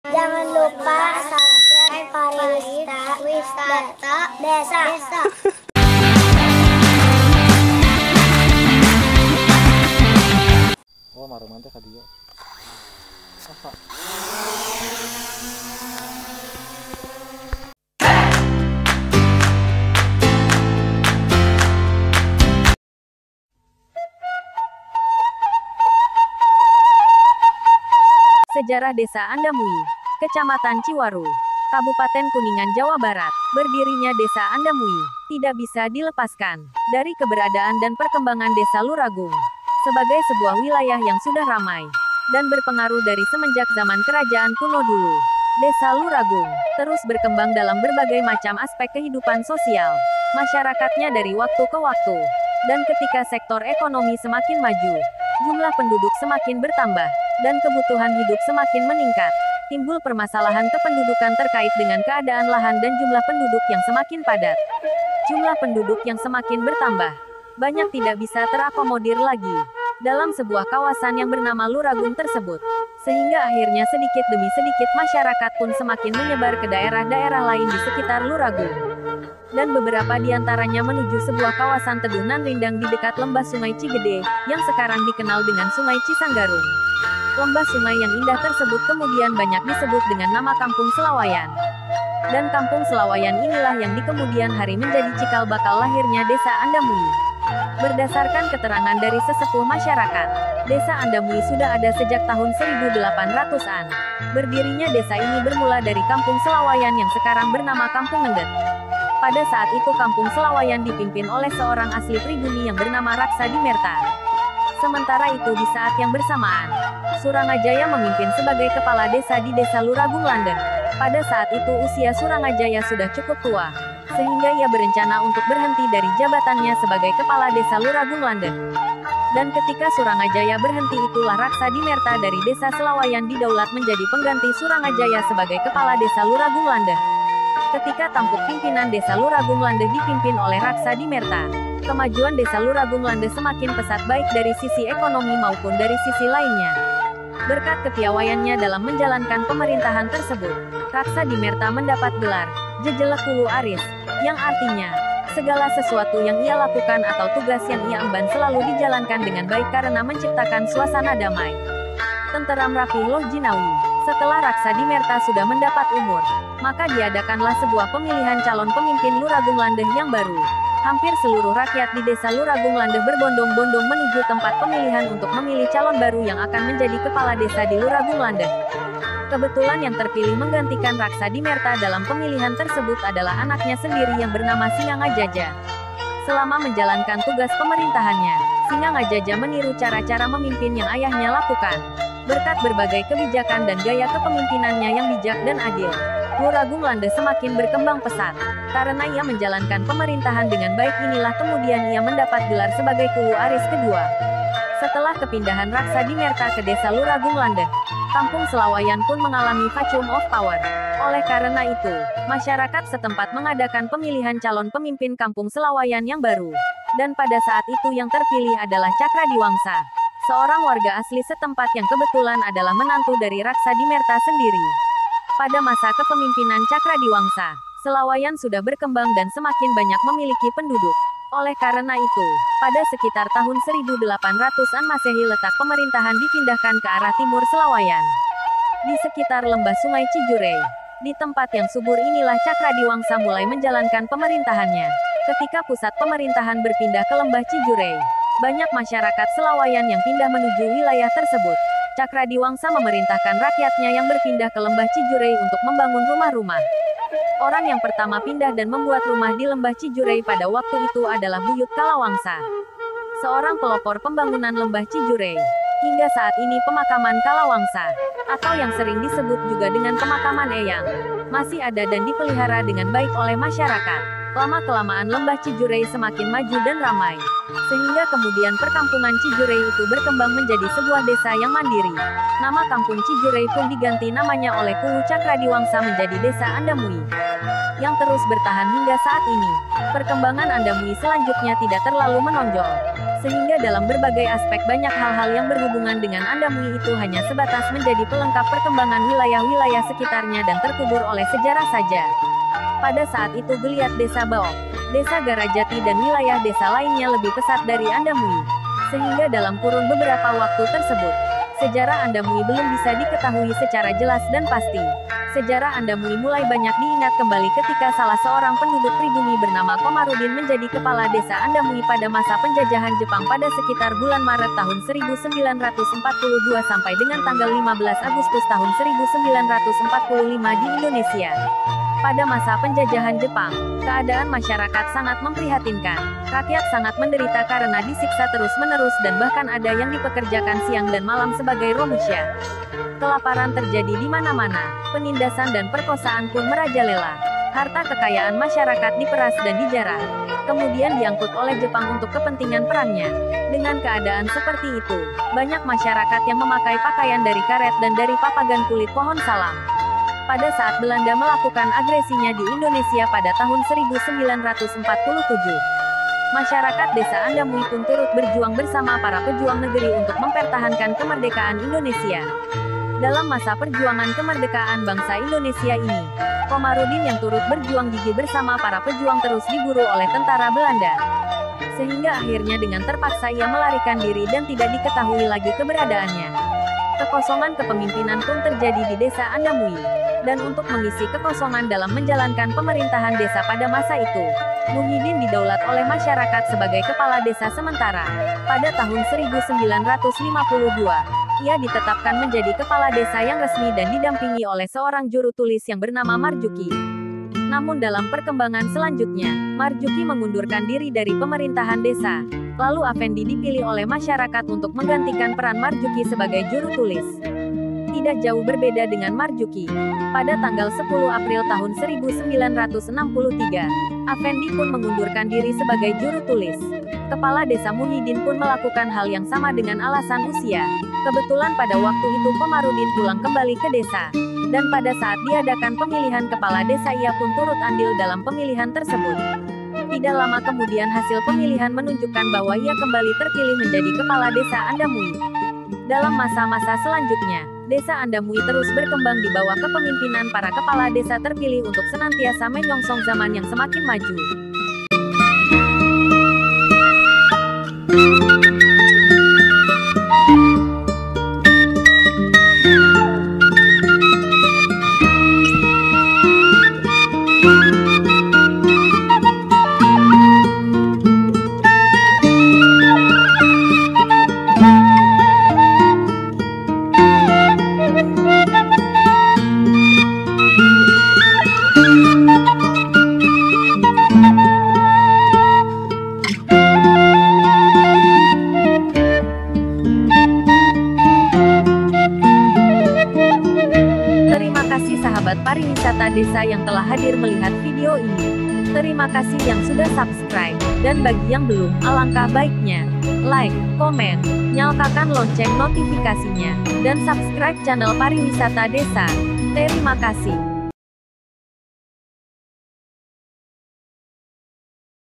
Jangan lupa subscribe Pariwisata Desa. Oh, maruman teh ka dieu. Apa? Sejarah Desa Andamui, Kecamatan Ciwaru, Kabupaten Kuningan, Jawa Barat. Berdirinya Desa Andamui tidak bisa dilepaskan dari keberadaan dan perkembangan Desa Luragung sebagai sebuah wilayah yang sudah ramai dan berpengaruh dari semenjak zaman kerajaan kuno dulu. Desa Luragung terus berkembang dalam berbagai macam aspek kehidupan sosial masyarakatnya dari waktu ke waktu, dan ketika sektor ekonomi semakin maju, jumlah penduduk semakin bertambah dan kebutuhan hidup semakin meningkat, timbul permasalahan kependudukan terkait dengan keadaan lahan dan jumlah penduduk yang semakin padat. Jumlah penduduk yang semakin bertambah, banyak tidak bisa terakomodir lagi dalam sebuah kawasan yang bernama Luragung tersebut, sehingga akhirnya sedikit demi sedikit masyarakat pun semakin menyebar ke daerah-daerah lain di sekitar Luragung, dan beberapa di antaranya menuju sebuah kawasan teduh nan rindang di dekat lembah Sungai Cigede, yang sekarang dikenal dengan Sungai Cisanggarung. Lembah sungai yang indah tersebut kemudian banyak disebut dengan nama Kampung Selawayan. Dan Kampung Selawayan inilah yang di kemudian hari menjadi cikal bakal lahirnya Desa Andamui. Berdasarkan keterangan dari sesepuh masyarakat, Desa Andamui sudah ada sejak tahun 1800-an. Berdirinya desa ini bermula dari Kampung Selawayan yang sekarang bernama Kampung Ngendet. Pada saat itu Kampung Selawayan dipimpin oleh seorang asli pribumi yang bernama Raksa Dimerta. Sementara itu di saat yang bersamaan, Surangajaya memimpin sebagai kepala desa di Desa Luragung Landeh. Pada saat itu usia Surangajaya sudah cukup tua, sehingga ia berencana untuk berhenti dari jabatannya sebagai kepala Desa Luragung Landeh. Dan ketika Surangajaya berhenti, itulah Raksa Dimerta dari Desa Selawayan didaulat menjadi pengganti Surangajaya sebagai kepala Desa Luragung Landeh. Ketika tampuk pimpinan Desa Luragung Landeh dipimpin oleh Raksa Dimerta, kemajuan Desa Luragung Landeh semakin pesat baik dari sisi ekonomi maupun dari sisi lainnya. Berkat kepiawaiannya dalam menjalankan pemerintahan tersebut, Raksa Dimerta mendapat gelar Jejelekulu Aris, yang artinya segala sesuatu yang ia lakukan atau tugas yang ia emban selalu dijalankan dengan baik karena menciptakan suasana damai, tenteram, rapih, loh jinawi. Setelah Raksa Dimerta sudah mendapat umur, maka diadakanlah sebuah pemilihan calon pemimpin Luragung Landeh yang baru. Hampir seluruh rakyat di Desa Luragung Landeh berbondong-bondong menuju tempat pemilihan untuk memilih calon baru yang akan menjadi kepala desa di Luragung Landeh. Kebetulan yang terpilih menggantikan Raksa Dimerta dalam pemilihan tersebut adalah anaknya sendiri yang bernama Singangajaja. Selama menjalankan tugas pemerintahannya, Singangajaja meniru cara-cara memimpin yang ayahnya lakukan. Berkat berbagai kebijakan dan gaya kepemimpinannya yang bijak dan adil, Luragung Landeh semakin berkembang pesat. Karena ia menjalankan pemerintahan dengan baik, inilah kemudian ia mendapat gelar sebagai Kulu Aris kedua. Setelah kepindahan Raksa Dimerta ke Desa Luragung Landeh, Kampung Selawayan pun mengalami vacuum of power. Oleh karena itu, masyarakat setempat mengadakan pemilihan calon pemimpin Kampung Selawayan yang baru. Dan pada saat itu yang terpilih adalah Cakradiwangsa, seorang warga asli setempat yang kebetulan adalah menantu dari Raksa Dimerta sendiri. Pada masa kepemimpinan Cakradiwangsa, Selawayan sudah berkembang dan semakin banyak memiliki penduduk. Oleh karena itu, pada sekitar tahun 1800-an Masehi letak pemerintahan dipindahkan ke arah timur Selawayan, di sekitar lembah Sungai Cijurei. Di tempat yang subur inilah Cakradiwangsa mulai menjalankan pemerintahannya. Ketika pusat pemerintahan berpindah ke lembah Cijurei, banyak masyarakat Selawayan yang pindah menuju wilayah tersebut. Cakradiwangsa memerintahkan rakyatnya yang berpindah ke lembah Cijurei untuk membangun rumah-rumah. Orang yang pertama pindah dan membuat rumah di lembah Cijurei pada waktu itu adalah Buyut Kalawangsa, seorang pelopor pembangunan lembah Cijurei. Hingga saat ini pemakaman Kalawangsa, atau yang sering disebut juga dengan pemakaman Eyang, masih ada dan dipelihara dengan baik oleh masyarakat. Lama-kelamaan lembah Cijurei semakin maju dan ramai, sehingga kemudian perkampungan Cijurei itu berkembang menjadi sebuah desa yang mandiri. Nama kampung Cijurei pun diganti namanya oleh Kulu Cakradiwangsa menjadi Desa Andamui, yang terus bertahan hingga saat ini. Perkembangan Andamui selanjutnya tidak terlalu menonjol. Sehingga dalam berbagai aspek banyak hal-hal yang berhubungan dengan Andamui itu hanya sebatas menjadi pelengkap perkembangan wilayah-wilayah sekitarnya dan terkubur oleh sejarah saja. Pada saat itu geliat desa Baok, desa Garajati dan wilayah desa lainnya lebih pesat dari Andamui. Sehingga dalam kurun beberapa waktu tersebut, sejarah Andamui belum bisa diketahui secara jelas dan pasti. Sejarah Andamui mulai banyak diingat kembali ketika salah seorang penduduk pribumi bernama Komarudin menjadi kepala desa Andamui pada masa penjajahan Jepang pada sekitar bulan Maret tahun 1942 sampai dengan tanggal 15 Agustus tahun 1945 di Indonesia. Pada masa penjajahan Jepang, keadaan masyarakat sangat memprihatinkan. Rakyat sangat menderita karena disiksa terus-menerus dan bahkan ada yang dipekerjakan siang dan malam sebagai romusha. Kelaparan terjadi di mana-mana, penindasan dan perkosaan pun merajalela. Harta kekayaan masyarakat diperas dan dijarah, kemudian diangkut oleh Jepang untuk kepentingan perangnya. Dengan keadaan seperti itu, banyak masyarakat yang memakai pakaian dari karet dan dari papagan kulit pohon salam. Pada saat Belanda melakukan agresinya di Indonesia pada tahun 1947, masyarakat desa Andamui pun turut berjuang bersama para pejuang negeri untuk mempertahankan kemerdekaan Indonesia. Dalam masa perjuangan kemerdekaan bangsa Indonesia ini, Komarudin yang turut berjuang gigih bersama para pejuang terus diburu oleh tentara Belanda. Sehingga akhirnya dengan terpaksa ia melarikan diri dan tidak diketahui lagi keberadaannya. Kekosongan kepemimpinan pun terjadi di desa Andamui. Dan untuk mengisi kekosongan dalam menjalankan pemerintahan desa pada masa itu, Muhyiddin didaulat oleh masyarakat sebagai kepala desa sementara. Pada tahun 1952, ia ditetapkan menjadi kepala desa yang resmi dan didampingi oleh seorang juru tulis yang bernama Marjuki. Namun dalam perkembangan selanjutnya, Marjuki mengundurkan diri dari pemerintahan desa. Lalu Afendi dipilih oleh masyarakat untuk menggantikan peran Marjuki sebagai juru tulis. Tidak jauh berbeda dengan Marjuki. Pada tanggal 10 April tahun 1963, Afendi pun mengundurkan diri sebagai juru tulis. Kepala desa Muhyiddin pun melakukan hal yang sama dengan alasan usia. Kebetulan pada waktu itu Komarudin pulang kembali ke desa. Dan pada saat diadakan pemilihan kepala desa ia pun turut andil dalam pemilihan tersebut. Tidak lama kemudian hasil pemilihan menunjukkan bahwa ia kembali terpilih menjadi kepala desa Andamui. Dalam masa-masa selanjutnya, desa Andamui terus berkembang di bawah kepemimpinan para kepala desa terpilih untuk senantiasa menyongsong zaman yang semakin maju. Sahabat pariwisata desa yang telah hadir melihat video ini. Terima kasih yang sudah subscribe, dan bagi yang belum, alangkah baiknya like, komen, nyalakan lonceng notifikasinya, dan subscribe channel pariwisata desa. Terima kasih.